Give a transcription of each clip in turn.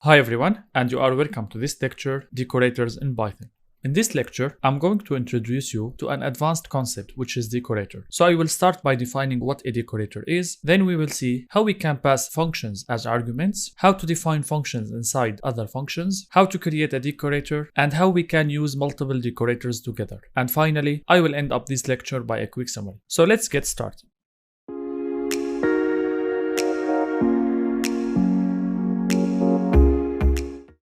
Hi everyone, and you are welcome to this lecture, Decorators in Python. In this lecture, I'm going to introduce you to an advanced concept which is decorator. So I will start by defining what a decorator is, then we will see how we can pass functions as arguments, how to define functions inside other functions, how to create a decorator, and how we can use multiple decorators together. And finally, I will end up this lecture by a quick summary. So let's get started.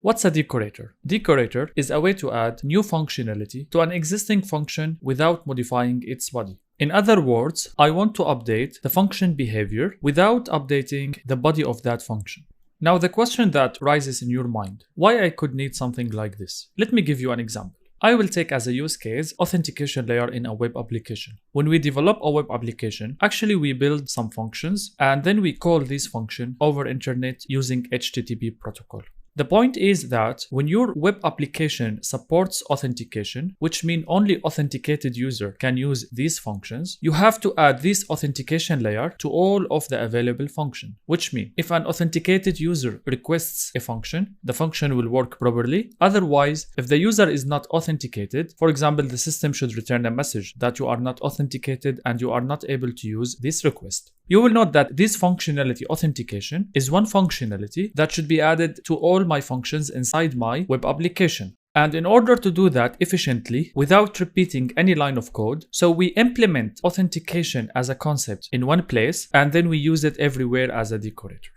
What's a decorator? Decorator is a way to add new functionality to an existing function without modifying its body. In other words, I want to update the function behavior without updating the body of that function. Now the question that rises in your mind, why I could need something like this? Let me give you an example. I will take as a use case authentication layer in a web application. When we develop a web application, actually we build some functions and then we call this function over internet using HTTP protocol. The point is that when your web application supports authentication, which means only authenticated user can use these functions, you have to add this authentication layer to all of the available functions. Which means if an authenticated user requests a function, the function will work properly. Otherwise, if the user is not authenticated, for example, the system should return a message that you are not authenticated and you are not able to use this request. You will note that this functionality authentication is one functionality that should be added to all my functions inside my web application. And in order to do that efficiently without repeating any line of code, so we implement authentication as a concept in one place and then we use it everywhere as a decorator.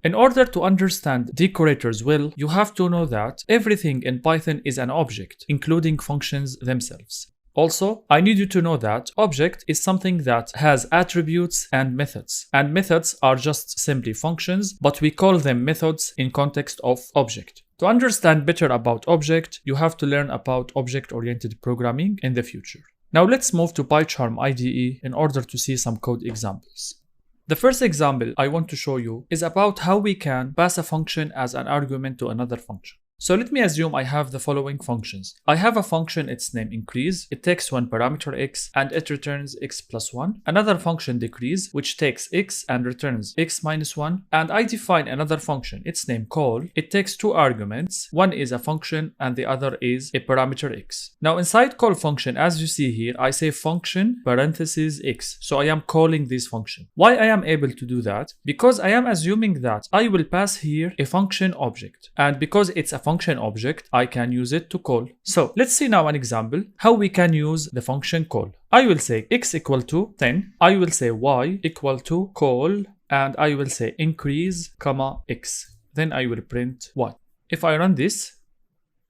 In order to understand decorators well, you have to know that everything in Python is an object, including functions themselves. Also, I need you to know that object is something that has attributes and methods are just simply functions, but we call them methods in context of object. To understand better about object, you have to learn about object-oriented programming in the future. Now let's move to PyCharm IDE in order to see some code examples. The first example I want to show you is about how we can pass a function as an argument to another function. So let me assume I have the following functions. I have a function, its name increase, it takes one parameter x and it returns x plus 1. Another function decrease, which takes x and returns x minus 1. And I define another function, its name call. It takes two arguments, one is a function and the other is a parameter x. Now inside call function, as you see here, I say function parentheses x. So I am calling this function. Why I am able to do that? Because I am assuming that I will pass here a function object. And because it's a function object, I can use it to call. So let's see now an example how we can use the function call. I will say x equal to 10. I will say y equal to call and I will say increase comma x. Then I will print y. If I run this,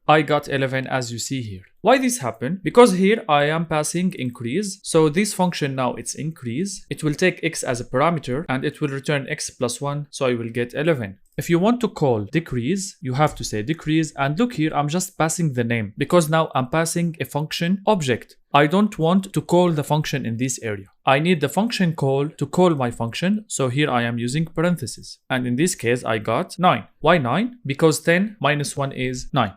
I got 11 as you see here. Why this happened? Because here I am passing increase. So this function now it's increase. It will take x as a parameter and it will return x plus 1. So I will get 11. If you want to call decrease, you have to say decrease. And look here, I'm just passing the name because now I'm passing a function object. I don't want to call the function in this area. I need the function call to call my function. So here I am using parentheses. And in this case, I got 9. Why 9? Because 10 minus 1 is 9.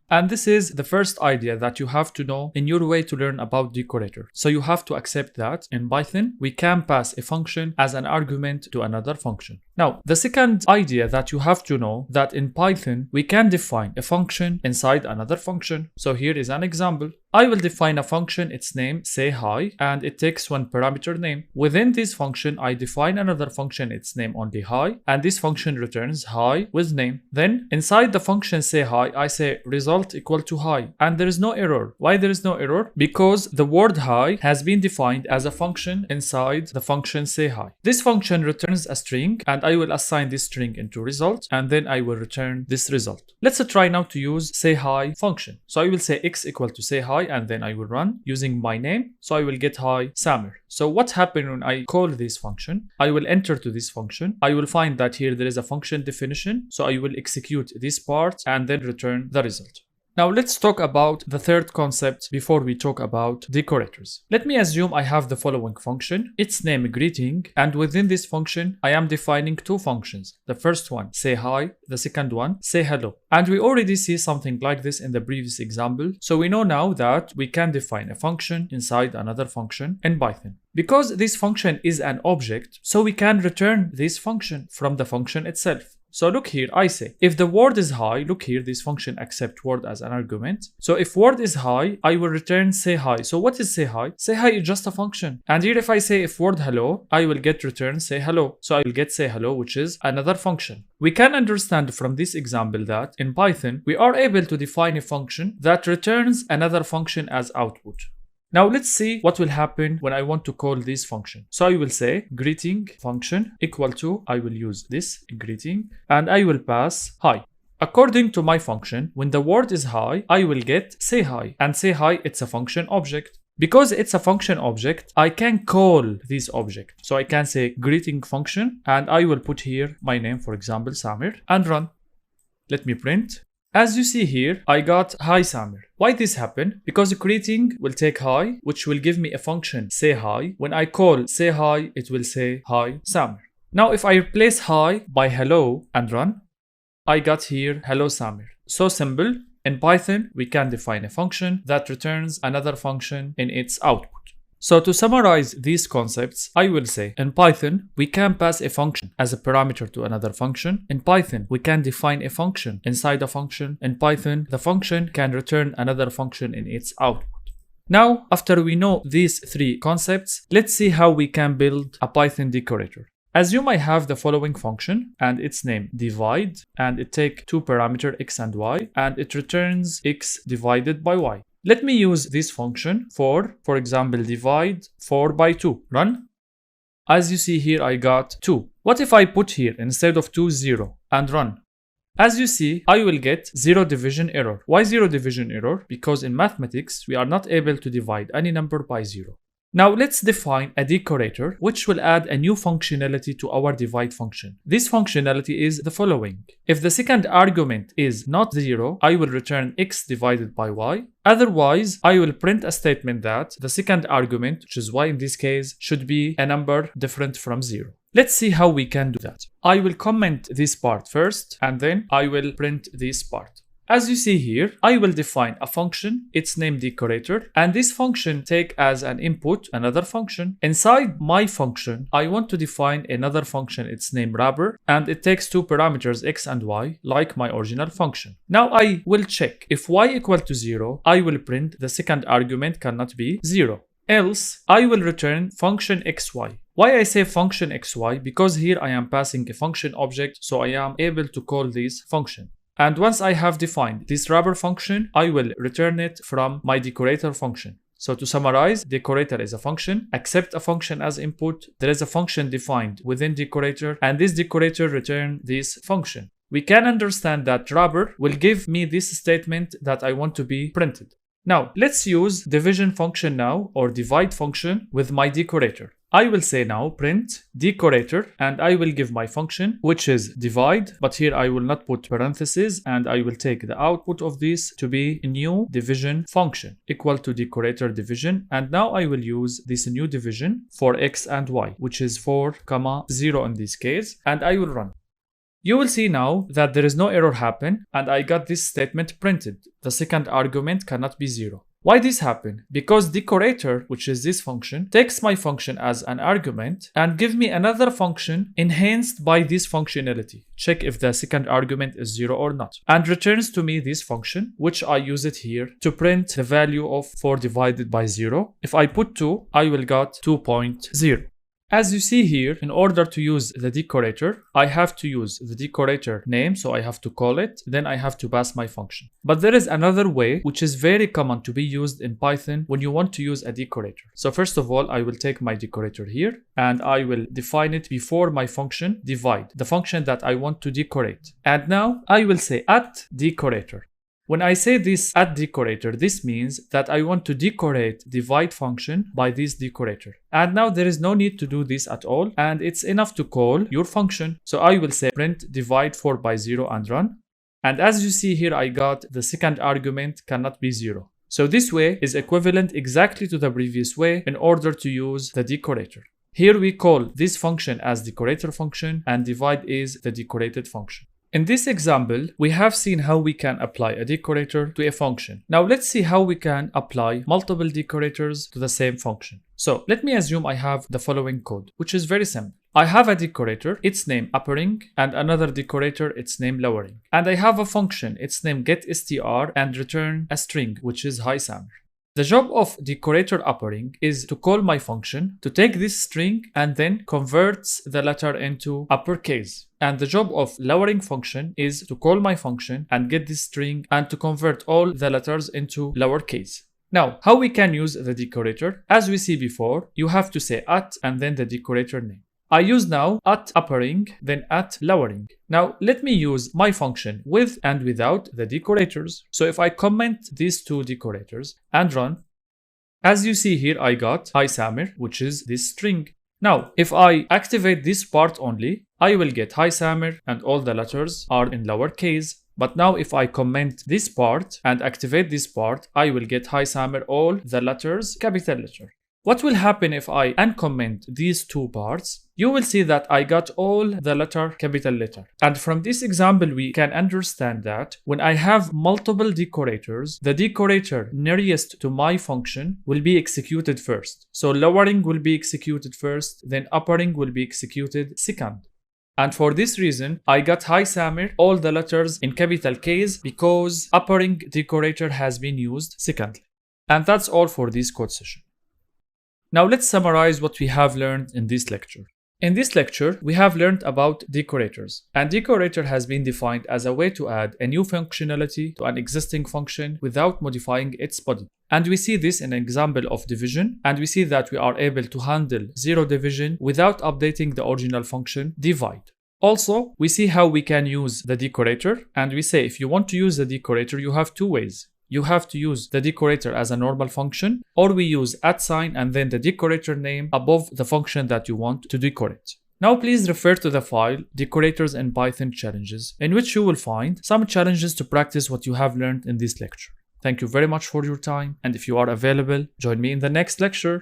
And this is the first idea that you have to know in your way to learn about decorator. So you have to accept that in Python, we can pass a function as an argument to another function. Now, the second idea that you have to know that in Python, we can define a function inside another function. So here is an example. I will define a function, its name say hi, and it takes one parameter name. Within this function, I define another function, its name only hi, and this function returns hi with name. Then inside the function say hi, I say result equal to hi, and there is no error. Why there is no error? Because the word hi has been defined as a function inside the function say hi. This function returns a string, and I will assign this string into result, and then I will return this result. Let's try now to use say hi function. So I will say x equal to say hi, and then I will run using my name. So I will get hi Samir. So what happened when I call this function? I will enter to this function. I will find that here there is a function definition. So I will execute this part and then return the result. Now let's talk about the third concept before we talk about decorators. Let me assume I have the following function, its name greeting, and within this function I am defining two functions. The first one say hi, the second one say hello. And we already see something like this in the previous example. So we know now that we can define a function inside another function in Python. Because this function is an object, so we can return this function from the function itself. So look here, I say, if the word is high, look here, this function accept word as an argument. So if word is high, I will return say hi. So what is say hi? Say hi is just a function. And here if I say if word hello, I will get return say hello. So I will get say hello, which is another function. We can understand from this example that in Python, we are able to define a function that returns another function as output. Now let's see what will happen when I want to call this function. So I will say greeting function equal to, I will use this greeting, and I will pass hi. According to my function, when the word is high, I will get say hi, and say hi, it's a function object. Because it's a function object, I can call this object. So I can say greeting function, and I will put here my name, for example, Samir, and run. Let me print. As you see here, I got hi Samir. Why this happened? Because greeting will take hi, which will give me a function say hi. When I call say hi, it will say hi Samir. Now if I replace hi by hello and run, I got here hello Samir. So simple. In Python, we can define a function that returns another function in its output. So to summarize these concepts, I will say in Python, we can pass a function as a parameter to another function. In Python, we can define a function inside a function. In Python, the function can return another function in its output. Now, after we know these three concepts, let's see how we can build a Python decorator. Assume I have the following function and its name divide, and it takes two parameters x and y, and it returns x divided by y. Let me use this function for example, divide 4 by 2. Run. As you see here, I got 2. What if I put here instead of 2, 0 and run? As you see, I will get 0 division error. Why 0 division error? Because in mathematics, we are not able to divide any number by 0. Now let's define a decorator which will add a new functionality to our divide function. This functionality is the following. If the second argument is not 0, I will return x divided by y. Otherwise, I will print a statement that the second argument, which is y in this case, should be a number different from 0. Let's see how we can do that. I will comment this part first, and then I will print this part. As you see here, I will define a function, its name decorator, and this function take as an input another function. Inside my function, I want to define another function, its name wrapper, and it takes two parameters x and y, like my original function. Now I will check if y equal to 0, I will print the second argument cannot be 0. Else, I will return function xy. Why I say function xy? Because here I am passing a function object, so I am able to call this function. And once I have defined this wrapper function, I will return it from my decorator function. So to summarize, decorator is a function, accept a function as input, there is a function defined within decorator, and this decorator return this function. We can understand that wrapper will give me this statement that I want to be printed. Now, let's use division function now, or divide function with my decorator. I will say now print decorator, and I will give my function, which is divide, but here I will not put parentheses, and I will take the output of this to be a new division function equal to decorator division. And now I will use this new division for x and y, which is 4, 0 in this case, and I will run. You will see now that there is no error happen, and I got this statement printed. The second argument cannot be 0. Why this happened? Because decorator, which is this function, takes my function as an argument and give me another function enhanced by this functionality. Check if the second argument is 0 or not. And returns to me this function, which I use it here to print the value of 4 divided by 0. If I put 2, I will get 2.0. As you see here, in order to use the decorator, I have to use the decorator name, so I have to call it, then I have to pass my function. But there is another way, which is very common to be used in Python when you want to use a decorator. So first of all, I will take my decorator here, and I will define it before my function divide, the function that I want to decorate. And now I will say at decorator. When I say this at decorator, this means that I want to decorate divide function by this decorator. And now there is no need to do this at all, and it's enough to call your function. So I will say print divide 4 by 0 and run. And as you see here, I got the second argument cannot be 0. So this way is equivalent exactly to the previous way in order to use the decorator. Here we call this function as decorator function, and divide is the decorated function. In this example, we have seen how we can apply a decorator to a function. Now let's see how we can apply multiple decorators to the same function. So let me assume I have the following code, which is very simple. I have a decorator, its name uppering, and another decorator, its name lowering. And I have a function, its name getStr, and return a string, which is hi Samir. The job of decorator uppering is to call my function to take this string and then converts the letter into uppercase. And the job of lowering function is to call my function and get this string and to convert all the letters into lowercase. Now, how we can use the decorator? As we see before, you have to say at and then the decorator name. I use now at uppering, then at lowering. Now, let me use my function with and without the decorators. So if I comment these two decorators and run, as you see here, I got hi Samir, which is this string. Now, if I activate this part only, I will get hi Samir and all the letters are in lowercase. But now if I comment this part and activate this part, I will get hi Samir, all the letters, capital letter. What will happen if I uncomment these two parts? You will see that I got all the letter capital letter. And from this example, we can understand that when I have multiple decorators, the decorator nearest to my function will be executed first. So lowering will be executed first, then uppering will be executed second. And for this reason, I got hi Samir, all the letters in capital case because uppering decorator has been used secondly. And that's all for this code session. Now let's summarize what we have learned in this lecture. In this lecture, we have learned about decorators. And decorator has been defined as a way to add a new functionality to an existing function without modifying its body. And we see this in an example of division, and we see that we are able to handle zero division without updating the original function divide. Also, we see how we can use the decorator, and we say if you want to use the decorator, you have two ways. You have to use the decorator as a normal function, or we use @ and then the decorator name above the function that you want to decorate. Now please refer to the file Decorators in Python Challenges, in which you will find some challenges to practice what you have learned in this lecture. Thank you very much for your time, and if you are available, join me in the next lecture.